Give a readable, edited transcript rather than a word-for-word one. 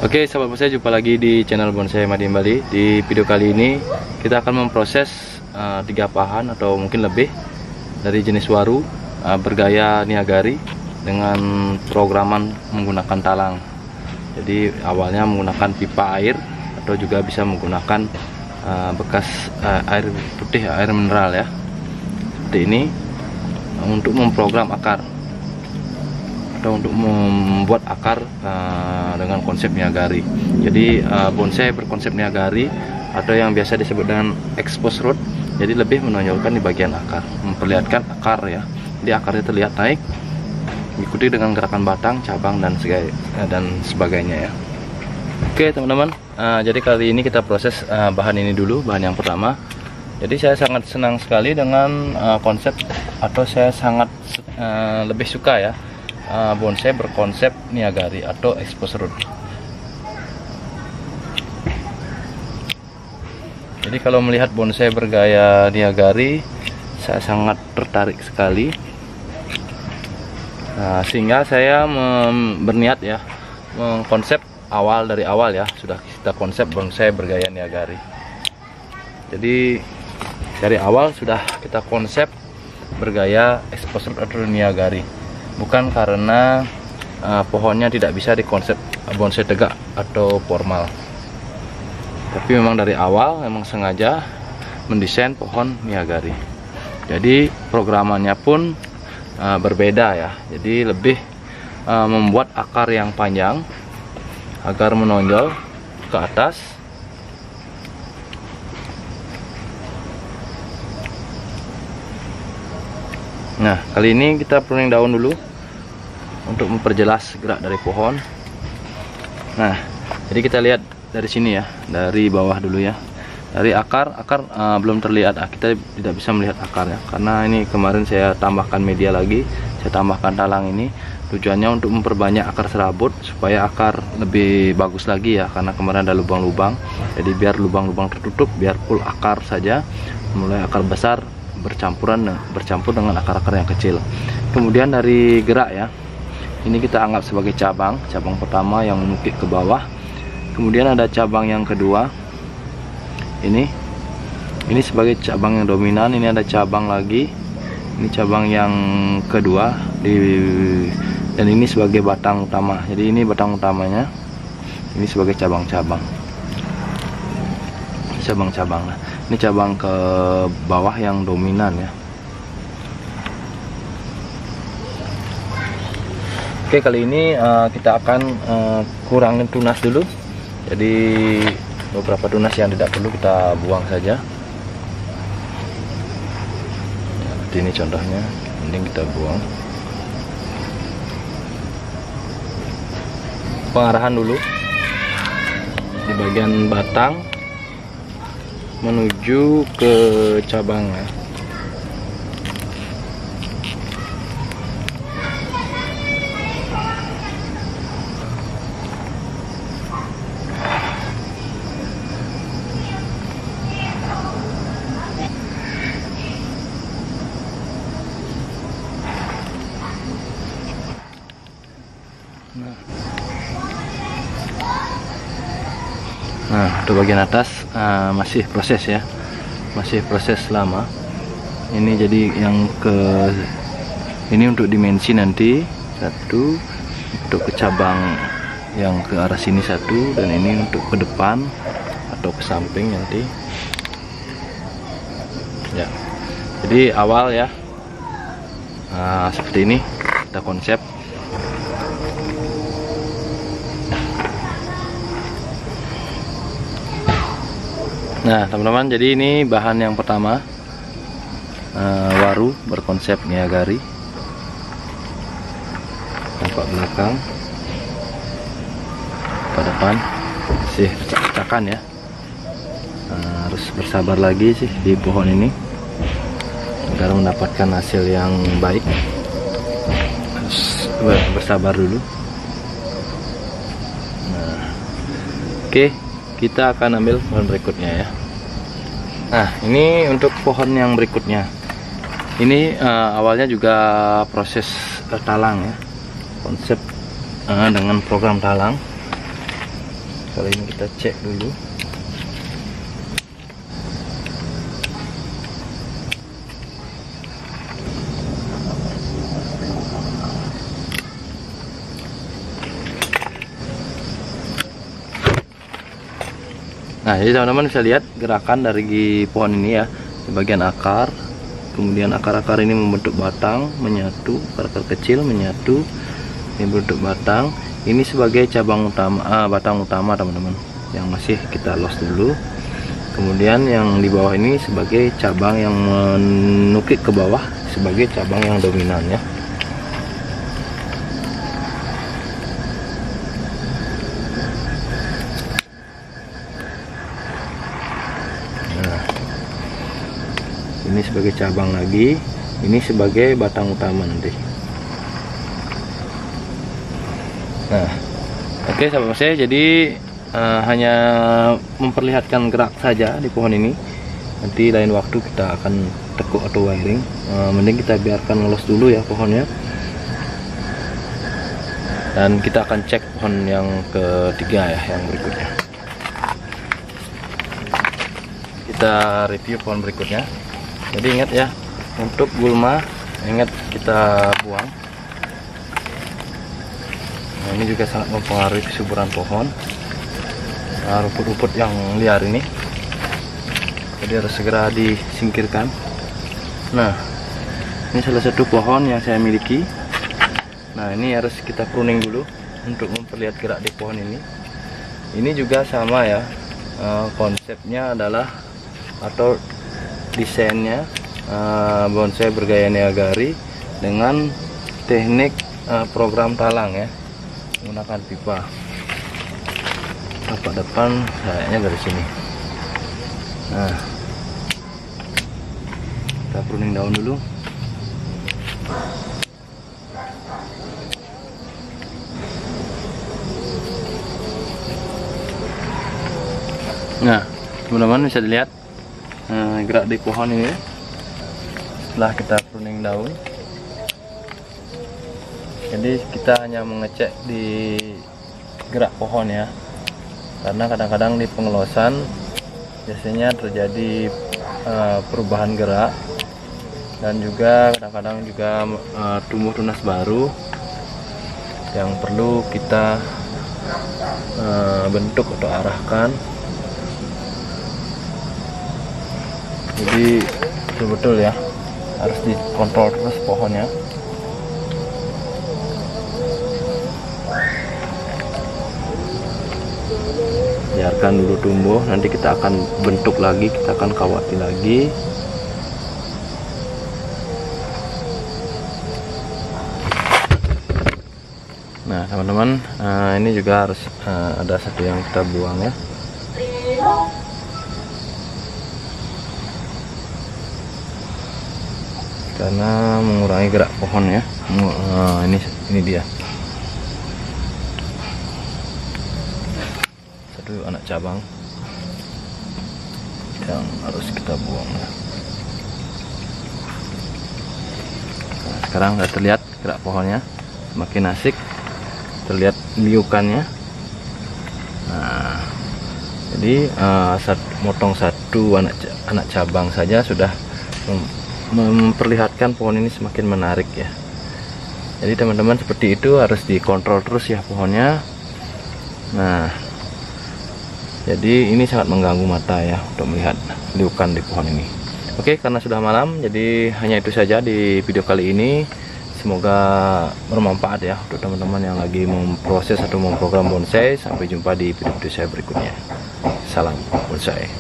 Oke, sahabat bonsai, jumpa lagi di channel Bonsai Madi Bali. Di video kali ini kita akan memproses 3 pahan atau mungkin lebih dari jenis waru bergaya niagari dengan programan menggunakan talang. Jadi awalnya menggunakan pipa air atau juga bisa menggunakan bekas air putih, air mineral ya. Seperti ini untuk memprogram akar atau untuk membuat akar dengan konsep niagari. Jadi bonsai berkonsep niagari atau yang biasa disebut dengan exposed root. Jadi lebih menonjolkan di bagian akar, memperlihatkan akar ya. Jadi akarnya terlihat naik, diikuti dengan gerakan batang, cabang dan sebagainya ya. Oke teman-teman, jadi kali ini kita proses bahan ini dulu, bahan yang pertama. Jadi saya sangat senang sekali dengan konsep, atau saya sangat lebih suka ya, bonsai berkonsep niagari atau exposed root. Jadi kalau melihat bonsai bergaya niagari, saya sangat tertarik sekali, sehingga saya berniat ya mengkonsep dari awal ya, sudah kita konsep bonsai bergaya niagari. Jadi dari awal sudah kita konsep bergaya exposed root atau niagari. Bukan karena pohonnya tidak bisa dikonsep bonsai tegak atau formal, tapi memang dari awal memang sengaja mendesain pohon niagari. Jadi programannya pun berbeda ya. Jadi lebih membuat akar yang panjang agar menonjol ke atas. Nah, kali ini kita pruning daun dulu untuk memperjelas gerak dari pohon. Nah, jadi kita lihat dari sini ya, dari bawah dulu ya. Dari akar belum terlihat, kita tidak bisa melihat akarnya karena ini kemarin saya tambahkan media lagi, saya tambahkan talang ini. Tujuannya untuk memperbanyak akar serabut supaya akar lebih bagus lagi ya, karena kemarin ada lubang-lubang. Jadi biar lubang-lubang tertutup, biar full akar saja, mulai akar besar bercampur dengan akar-akar yang kecil. Kemudian dari gerak ya, ini kita anggap sebagai cabang pertama yang menukik ke bawah. Kemudian ada cabang yang kedua, ini sebagai cabang yang dominan. Ini ada cabang lagi, ini cabang yang kedua, dan ini sebagai batang utama. Jadi ini batang utamanya, ini sebagai cabang-cabang. Nah, ini cabang ke bawah yang dominan ya. Oke, kali ini kita akan kurangin tunas dulu. Jadi beberapa tunas yang tidak perlu kita buang saja. Seperti ini contohnya, mending kita buang. Pengarahan dulu di bagian batang menuju ke cabangnya. Nah, untuk bagian atas masih proses ya, masih proses lama. Ini jadi yang ini untuk dimensi nanti satu, untuk ke cabang yang ke arah sini satu, dan ini untuk ke depan atau ke samping nanti ya. Jadi awal ya seperti ini kita konsep. Nah teman-teman, jadi ini bahan yang pertama, waru berkonsep niagari. Tampak belakang ke depan masih pecah-pecahkan ya. Harus bersabar lagi sih di pohon ini agar mendapatkan hasil yang baik. Harus bersabar dulu. Nah, oke, kita akan ambil pohon berikutnya ya. Nah, ini untuk pohon yang berikutnya. Ini awalnya juga proses talang ya, konsep dengan program talang. Kali ini kita cek dulu. Nah, jadi teman-teman bisa lihat gerakan dari pohon ini ya, di bagian akar, kemudian akar-akar ini membentuk batang, menyatu, akar-akar kecil menyatu, ini bentuk batang. Ini sebagai cabang utama, batang utama teman-teman, yang masih kita los dulu. Kemudian yang di bawah ini sebagai cabang yang menukik ke bawah, sebagai cabang yang dominan ya. Ini sebagai cabang lagi, ini sebagai batang utama nanti. Nah, oke sahabat saya, jadi hanya memperlihatkan gerak saja di pohon ini. Nanti lain waktu kita akan tekuk atau wiring. Mending kita biarkan ngelos dulu ya pohonnya. Dan kita akan cek pohon yang ketiga ya, yang berikutnya. Kita review pohon berikutnya. Jadi ingat ya, untuk gulma ingat kita buang. Nah, ini juga sangat mempengaruhi kesuburan pohon. Nah, rumput-rumput yang liar ini, jadi harus segera disingkirkan. Nah, ini salah satu pohon yang saya miliki. Nah, ini harus kita pruning dulu untuk memperlihat gerak di pohon ini. Ini juga sama ya, konsepnya adalah atau desainnya bonsai bergaya Niagari dengan teknik program talang ya, menggunakan pipa. Tapak depan kayaknya dari sini. Nah, kita pruning daun dulu. Nah, teman-teman bisa dilihat gerak di pohon ini setelah kita pruning daun. Jadi kita hanya mengecek di gerak pohon ya, karena kadang-kadang di pengelosan biasanya terjadi perubahan gerak, dan juga kadang-kadang juga tumbuh tunas baru yang perlu kita bentuk atau arahkan. Jadi betul-betul ya, harus dikontrol terus pohonnya. Biarkan dulu tumbuh, nanti kita akan bentuk lagi, kita akan kawati lagi. Nah teman-teman, ini juga harus ada satu yang kita buang ya. Karena mengurangi gerak pohon ya. Ini dia, satu anak cabang yang harus kita buang. Nah, sekarang sudah terlihat gerak pohonnya, semakin asik, terlihat liukannya. Nah, jadi motong satu anak cabang saja sudah memperlihatkan pohon ini semakin menarik ya. Jadi teman-teman, seperti itu harus dikontrol terus ya pohonnya. Nah, jadi ini sangat mengganggu mata ya untuk melihat liukan di pohon ini. Oke, karena sudah malam, jadi hanya itu saja di video kali ini. Semoga bermanfaat ya untuk teman-teman yang lagi memproses atau memprogram bonsai. Sampai jumpa di video-video saya berikutnya. Salam bonsai.